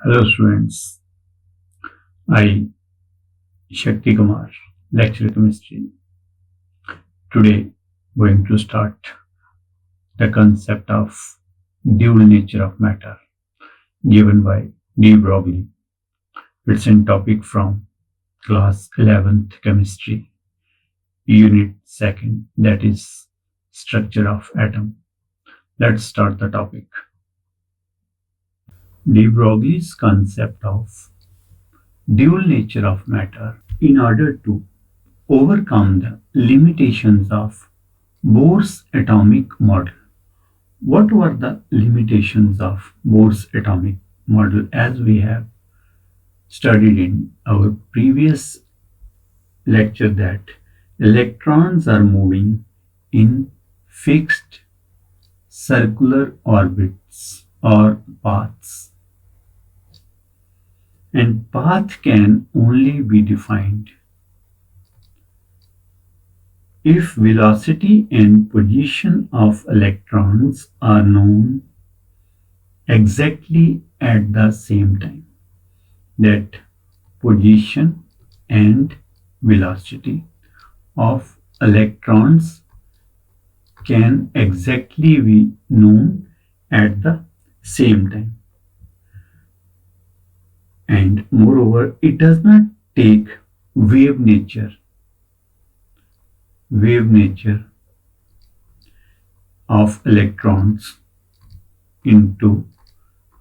Hello students, I Shakti Kumar, lecture chemistry. Today going to start the concept of dual nature of matter given by D. Broglie. It's a topic from class 11th chemistry, unit 2nd, that is structure of atom. Let's start the topic. De Broglie's concept of dual nature of matter. In order to overcome the limitations of Bohr's atomic model. What were the limitations of Bohr's atomic model as we have studied in our previous lecture that electrons are moving in fixed circular orbits or paths, and path can only be defined if velocity and position of electrons are known exactly at the same time. That position and velocity of electrons can exactly be known at the same time. And moreover, it does not take wave nature of electrons into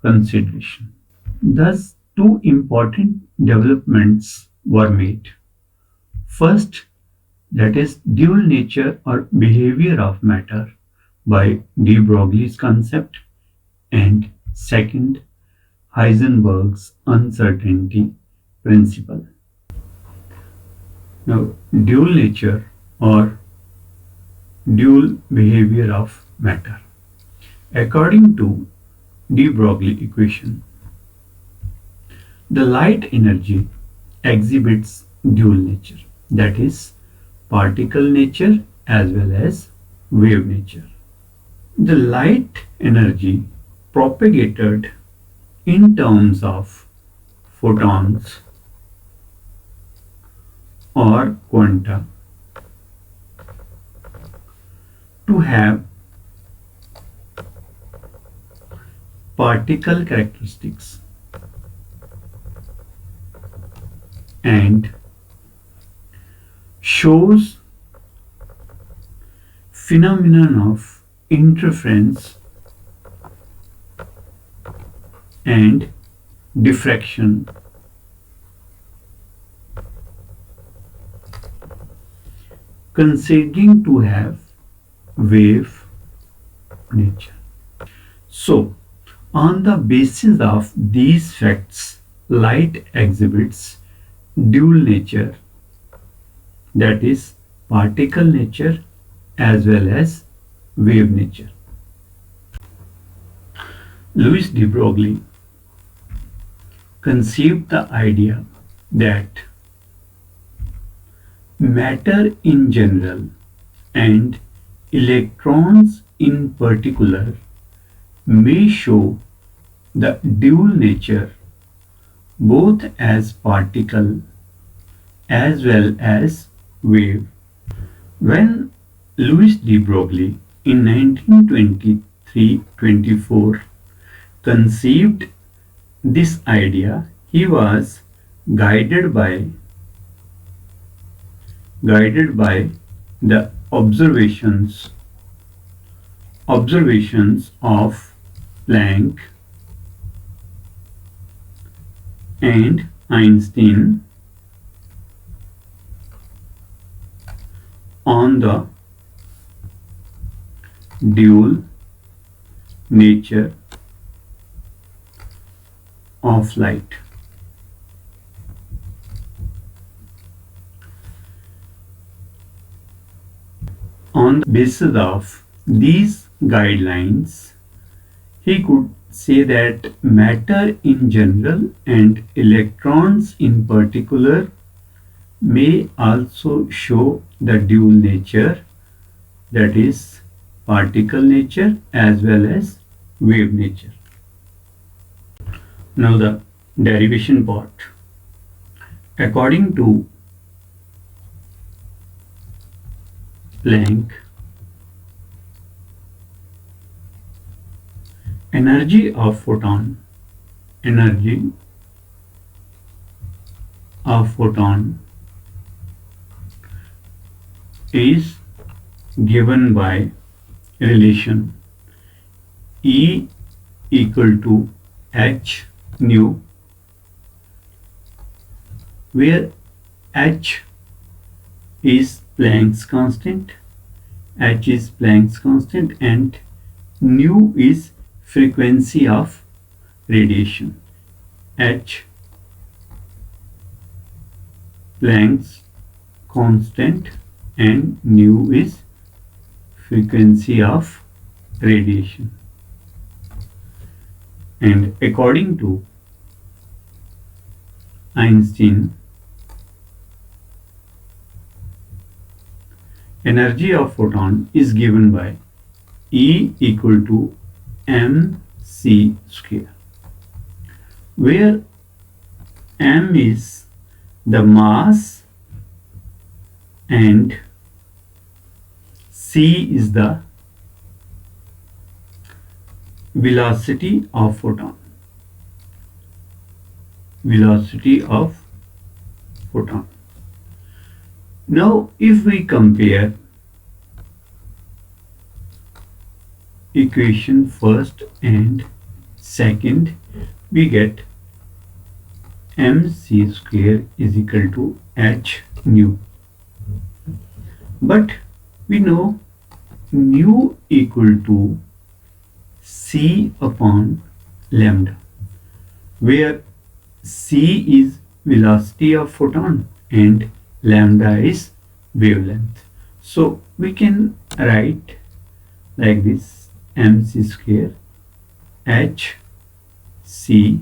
consideration. Thus, two important developments were made. First, that is dual nature or behavior of matter by de Broglie's concept, and second, Heisenberg's uncertainty principle. Now, dual nature or dual behavior of matter. According to de Broglie equation, the light energy exhibits dual nature, that is, particle nature as well as wave nature. The light energy propagated in terms of photons or quanta to have particle characteristics and shows phenomenon of interference and diffraction considering to have wave nature. So, on the basis of these facts, light exhibits dual nature, that is, particle nature as well as wave nature. Louis de Broglie conceived the idea that matter in general and electrons in particular may show the dual nature both as particle as well as wave. When Louis de Broglie in 1923-24 conceived this idea, he was guided by the observations of Planck and Einstein on the dual nature of light. On the basis of these guidelines, he could say that matter in general and electrons in particular may also show the dual nature, that is, particle nature as well as wave nature. Now, the derivation part. According to Planck, energy of photon is given by relation E equal to h nu, where h is Planck's constant, and nu is frequency of radiation. H Planck's constant and nu is frequency of radiation. And according to Einstein, energy of photon is given by E equal to mc square, where m is the mass and c is the velocity of photon. Now if we compare equation first and second, we get mc square is equal to h nu, but we know nu equal to c upon lambda, where c is velocity of photon and lambda is wavelength. So we can write like this: mc square h c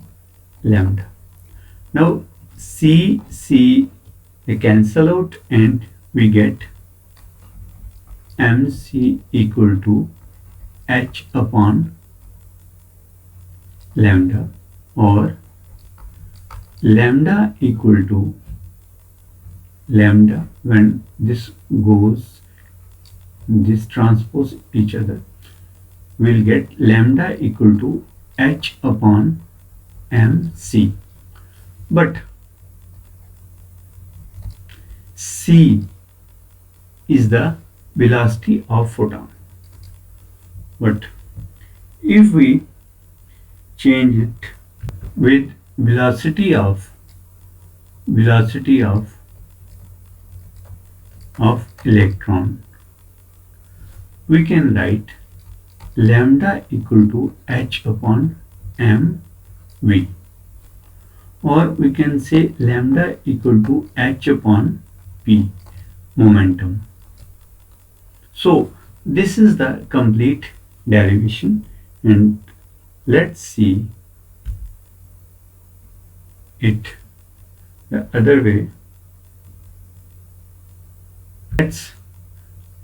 lambda. Now c they cancel out and we get mc equal to h upon lambda, or lambda equal to lambda, when this transpose each other, we'll get lambda equal to h upon mc. But c is the velocity of photon. But if we change it with velocity of electron, we can write lambda equal to h upon mv, or we can say lambda equal to h upon p, momentum. So this is the complete derivation, and let's see it the other way. Let's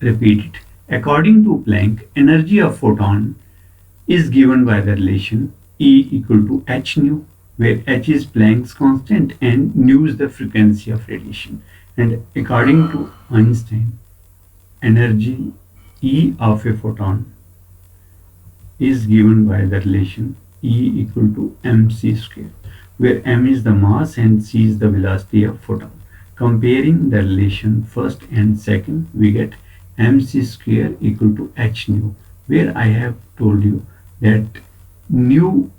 repeat it. According to Planck, energy of photon is given by the relation E equal to h nu, where h is Planck's constant and nu is the frequency of radiation. And according to Einstein, energy E of a photon is given by the relation E equal to mc square, where m is the mass and c is the velocity of photon. Comparing the relation first and second, we get mc square equal to h nu, where I have told you that nu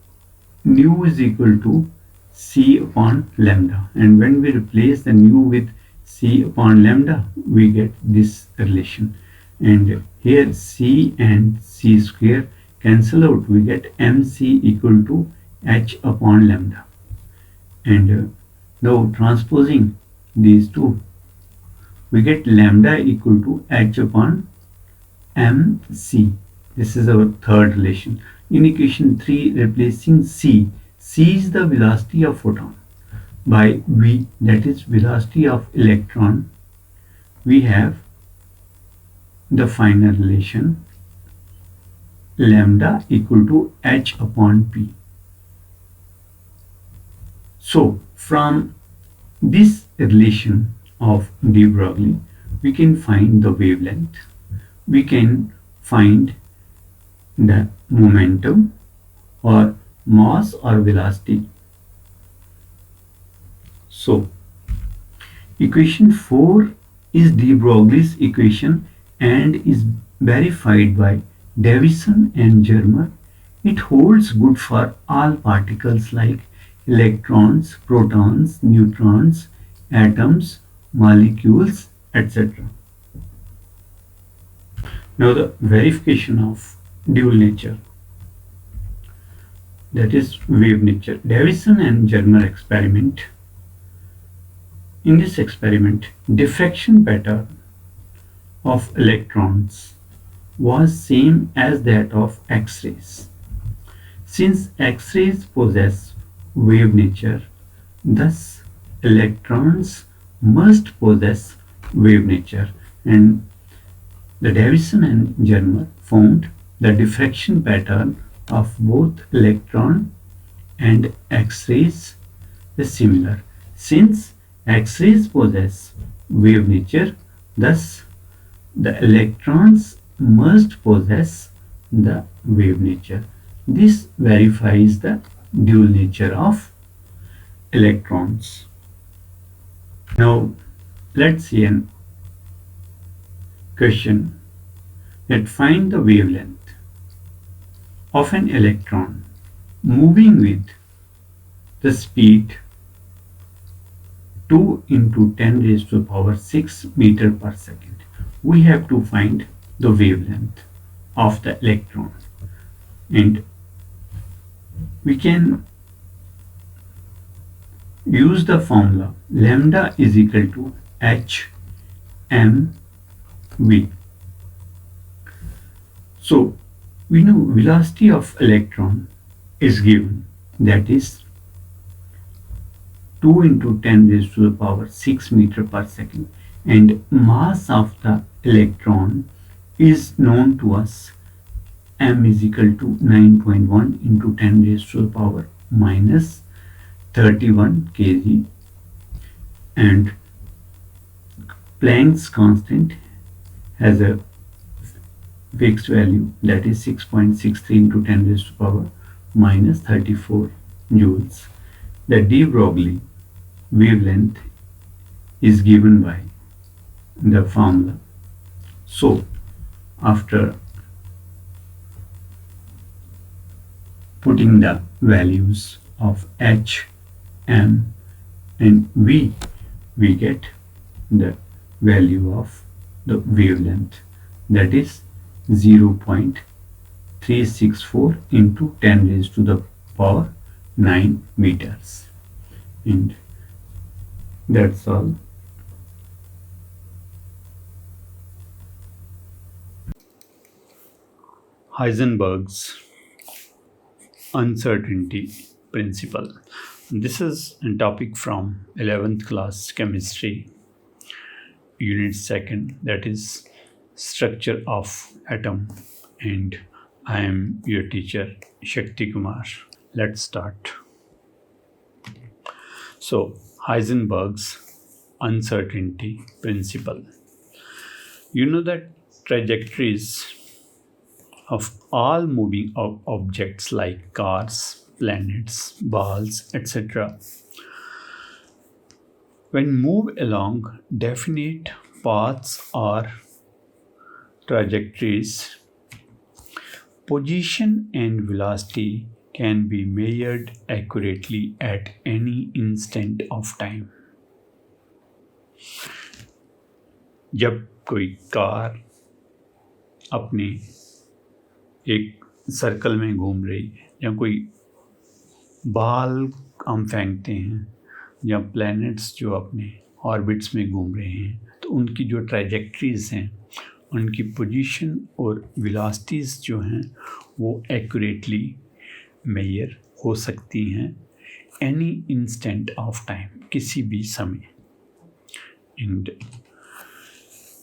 is equal to c upon lambda, and when we replace the nu with c upon lambda, we get this relation. And here c and c square cancel out, we get mc equal to h upon lambda. And now transposing these two, we get lambda equal to h upon mc. This is our third relation. In equation 3, replacing c is the velocity of photon, by v, that is velocity of electron, we have the final relation lambda equal to h upon p. So from this relation of de Broglie, we can find the wavelength, we can find the momentum or mass or velocity. So equation 4 is de Broglie's equation and is verified by Davison and Germer. It holds good for all particles like electrons, protons, neutrons, atoms, molecules, etc. Now the verification of dual nature, that is wave nature. Davison and Germer experiment. In this experiment, diffraction pattern of electrons was same as that of X-rays. Since X-rays possess wave nature, thus electrons must possess wave nature, and the Davison and Germer found the diffraction pattern of both electron and X-rays is similar. Since X-rays possess wave nature, thus the electrons must possess the wave nature. This verifies the dual nature of electrons. Now let's see a question that find the wavelength of an electron moving with the speed 2 into 10 raised to the power 6 meter per second. We have to find the wavelength of the electron, and we can use the formula lambda is equal to h m v. So we know velocity of electron is given, that is 2 into 10 raised to the power 6 meter per second, and mass of the electron is known to us, m is equal to 9.1 into 10 raised to the power minus 31 kg, and Planck's constant has a fixed value, that is 6.63 into 10 raised to the power minus 34 joules. The de Broglie wavelength is given by the formula. So after putting the values of h, m and v, we get the value of the wavelength, that is 0.364 into 10 raised to the power 9 meters. And that's all. Heisenberg's uncertainty principle. This is a topic from 11th class chemistry, unit 2nd, that is structure of atom, and I am your teacher Shakti Kumar. Let's start. So Heisenberg's uncertainty principle. You know that trajectories of all moving objects like cars, planets, balls, etc., when move along definite paths or trajectories, position and velocity can be measured accurately at any instant of time. जब कोई car अपने एक circle में घूम रही है, या कोई बाल हम फेंकते हैं, या प्लैनेट्स जो अपने ऑर्बिट्स में घूम रहे हैं, तो उनकी जो ट्रैजेक्टरीज हैं, उनकी पोजीशन और वेलोसिटीज़ जो हैं वो एक्यूरेटली मेजर हो सकती हैं एनी इंस्टेंट ऑफ टाइम, किसी भी समय. And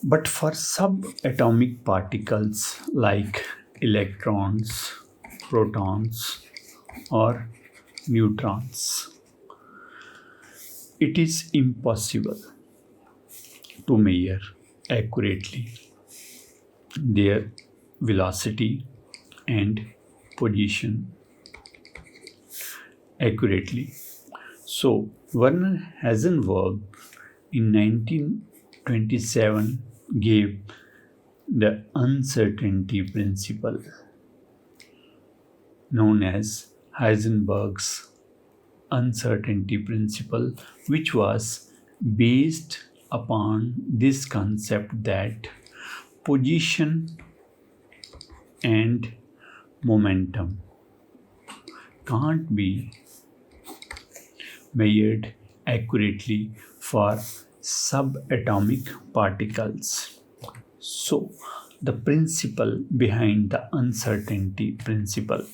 but for subatomic particles like electrons, protons or neutrons, it is impossible to measure accurately their velocity and position accurately. So Werner Heisenberg in 1927 gave the uncertainty principle known as Heisenberg's uncertainty principle, which was based upon this concept that position and momentum can't be measured accurately for subatomic particles. So, the principle behind the uncertainty principle,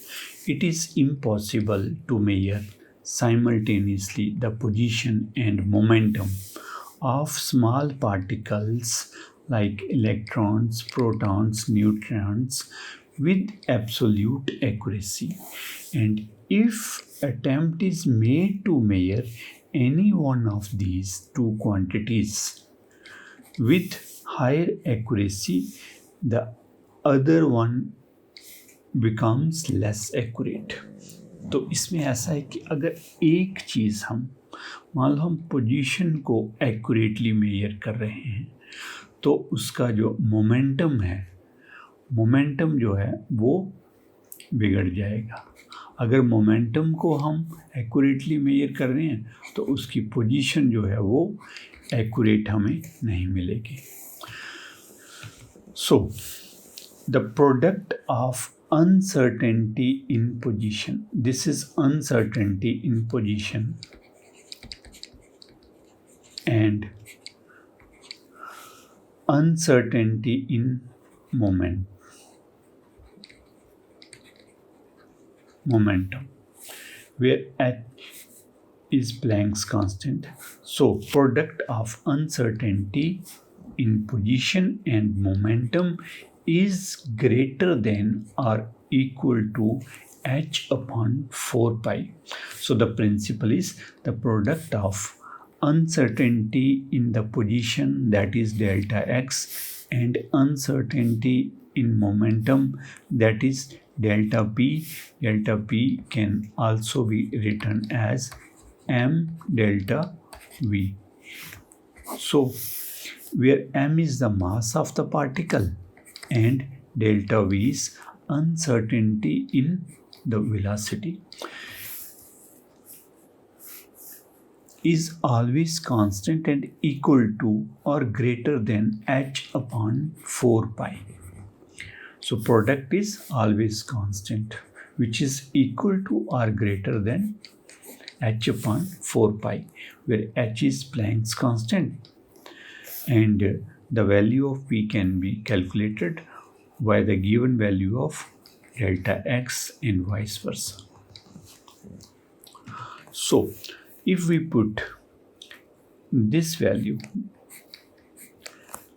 it is impossible to measure simultaneously the position and momentum of small particles like electrons, protons, neutrons with absolute accuracy. And if attempt is made to measure any one of these two quantities with higher accuracy, the other one becomes less accurate. तो इसमें ऐसा है कि अगर एक चीज़ हम मान लो हम पोजीशन को एक्यूरेटली मेजर कर रहे हैं तो उसका जो मोमेंटम है, मोमेंटम जो है वो बिगड़ जाएगा। अगर मोमेंटम को हम एक्यूरेटली मेजर कर रहे हैं तो उसकी पोजीशन जो है वो एक्यूरेट हमें नहीं मिलेगी। So the product of uncertainty in position. This is uncertainty in position and uncertainty in momentum, where h is Planck's constant. So product of uncertainty in position and momentum is greater than or equal to h upon 4 pi. So the principle is the product of uncertainty in the position, that is delta x, and uncertainty in momentum, that is delta p. Delta p can also be written as m delta v. So where m is the mass of the particle and delta v is uncertainty in the velocity, is always constant and equal to or greater than h upon 4 pi. So product is always constant, which is equal to or greater than h upon 4 pi, where h is Planck's constant and the value of p can be calculated by the given value of delta x and vice versa. So if we put this value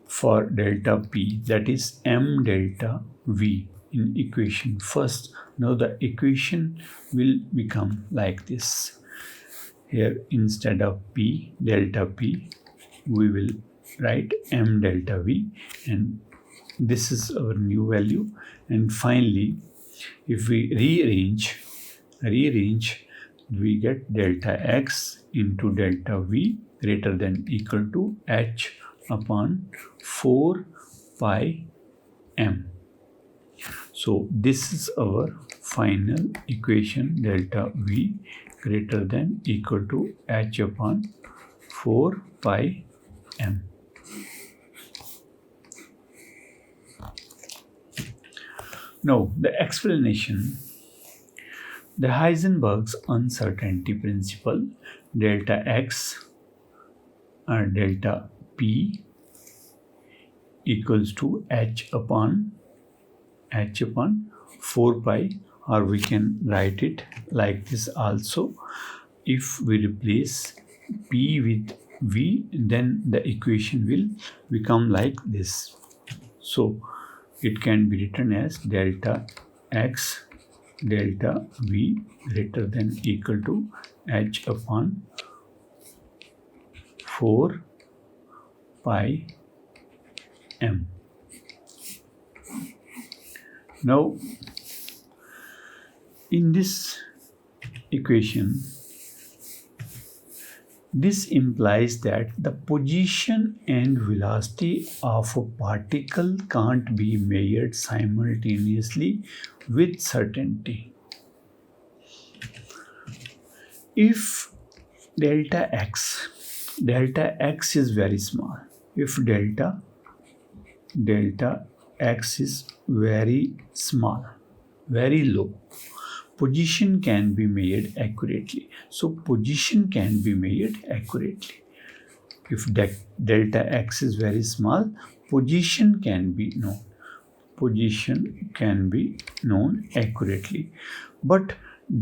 for delta p, that is m delta v, in equation first, now the equation will become like this. Here instead of p, delta p, we will write m delta v, and this is our new value. And finally, if we rearrange, we get delta x into delta v greater than equal to h upon 4 pi m. So this is our final equation, delta v greater than equal to h upon 4 pi m. Now the explanation. The Heisenberg's uncertainty principle, delta x or delta p equals to h upon 4 pi, or we can write it like this also. If we replace p with v, then the equation will become like this. So it can be written as delta x delta v greater than equal to h upon 4 pi m. Now, in this equation, this implies that the position and velocity of a particle can't be measured simultaneously with certainty. If delta x is very small, if delta x is very small, very low, position can be measured accurately. So position can be measured accurately. If delta x is very small, position can be known. Position can be known accurately. But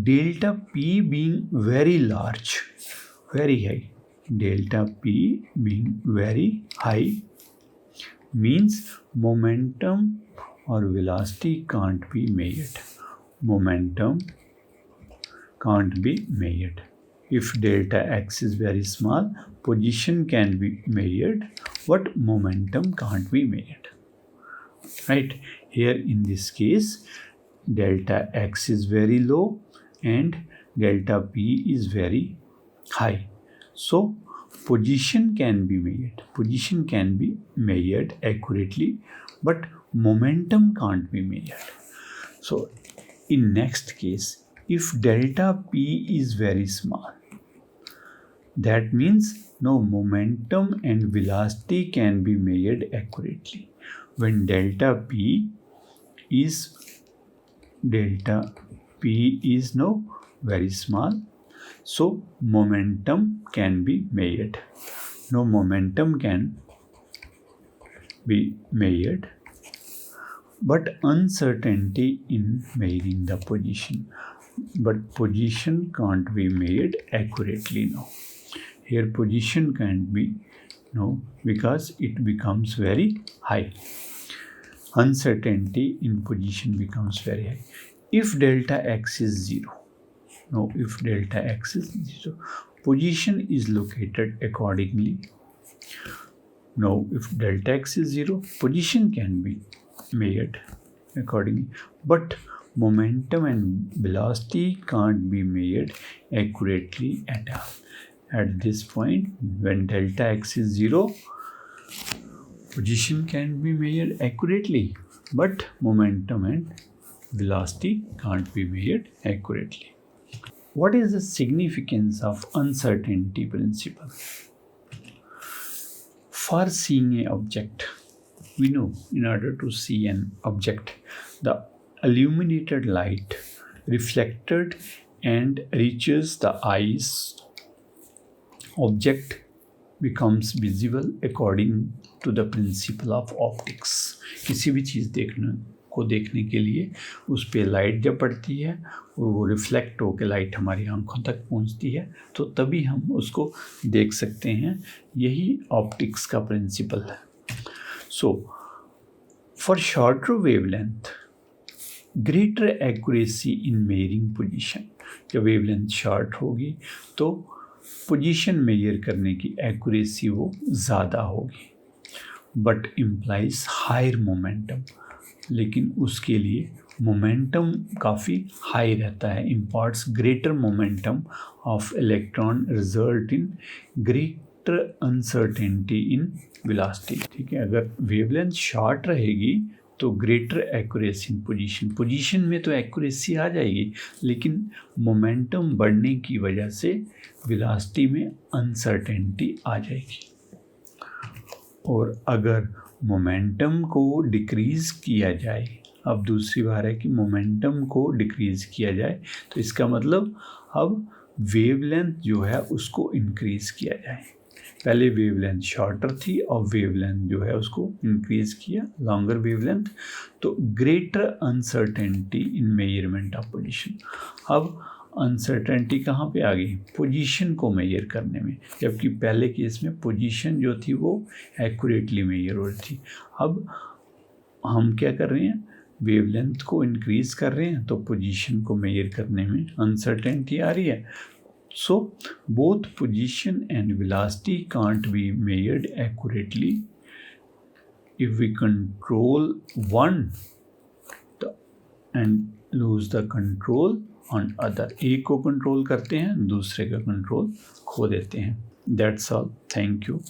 delta p being very large, very high, delta p being very high means momentum or velocity can't be measured. Momentum can't be measured. If delta x is very small, position can be measured, but momentum can't be measured. Right? Here in this case, delta x is very low and delta p is very high. So position can be measured accurately, but momentum can't be measured. So in next case, if delta p is very small, that means no momentum and velocity can be measured accurately. When delta p is now very small, so momentum can be measured. No momentum can be measured, but uncertainty in measuring the position. But position can't be measured accurately now. Here position can't be known because it becomes very high. Uncertainty in position becomes very high. If delta x is 0, position is located accordingly. Now, if delta x is 0, position can be measured accordingly, but momentum and velocity can't be measured accurately at all. At this point, when delta x is 0, position can be measured accurately, but momentum and velocity can't be measured accurately. What is the significance of uncertainty principle? For seeing an object, we know in order to see an object, the illuminated light reflected and reaches the eyes, object becomes visible according to the principle of optics. किसी भी चीज़ देखने के लिए उस पर light जब पड़ती है और वो रिफ्लेक्ट होकर लाइट हमारी आंखों तक पहुंचती है, तो तभी हम उसको देख सकते हैं. यही ऑप्टिक्स का प्रिंसिपल है. So for shorter wavelength, greater accuracy in measuring position. जब वेवलेंथ शॉर्ट होगी तो पोजीशन मेजर करने की एक्यूरेसी वो ज़्यादा होगी, बट इम्प्लाइज हायर मोमेंटम. लेकिन उसके लिए मोमेंटम काफ़ी हाई रहता है. Imparts greater momentum of electron, result in greater uncertainty in velocity. ठीक है, अगर वेवलेंथ शॉर्ट रहेगी तो ग्रेटर एक्यूरेसी इन पोजीशन में तो एक्यूरेसी आ जाएगी, लेकिन मोमेंटम बढ़ने की वजह से वेलोसिटी में अनसर्टेनिटी आ जाएगी. और अगर मोमेंटम को डिक्रीज़ किया जाए, अब दूसरी बार है कि मोमेंटम को डिक्रीज़ किया जाए, तो इसका मतलब अब वेवलेंथ जो है उसको इंक्रीज़ किया जाए. पहले वेवलेंथ शॉर्टर थी और वेवलेंथ जो है उसको इंक्रीज़ किया, लॉन्गर वेवलेंथ, तो greater uncertainty in measurement of position. अब अनसर्टेनिटी कहाँ पे आ गई? पोजीशन को मेजर करने में, जबकि पहले केस में पोजीशन जो थी वो एक्यूरेटली मेजर हो रही थी. अब हम क्या कर रहे हैं? वेवलेंथ को इंक्रीज़ कर रहे हैं, तो पोजीशन को मेजर करने में अनसर्टेनिटी आ रही है. So both position and velocity can't be measured accurately. If we control one and lose the control on other, एक को कंट्रोल करते हैं दूसरे का कंट्रोल खो देते हैं. That's all. Thank you.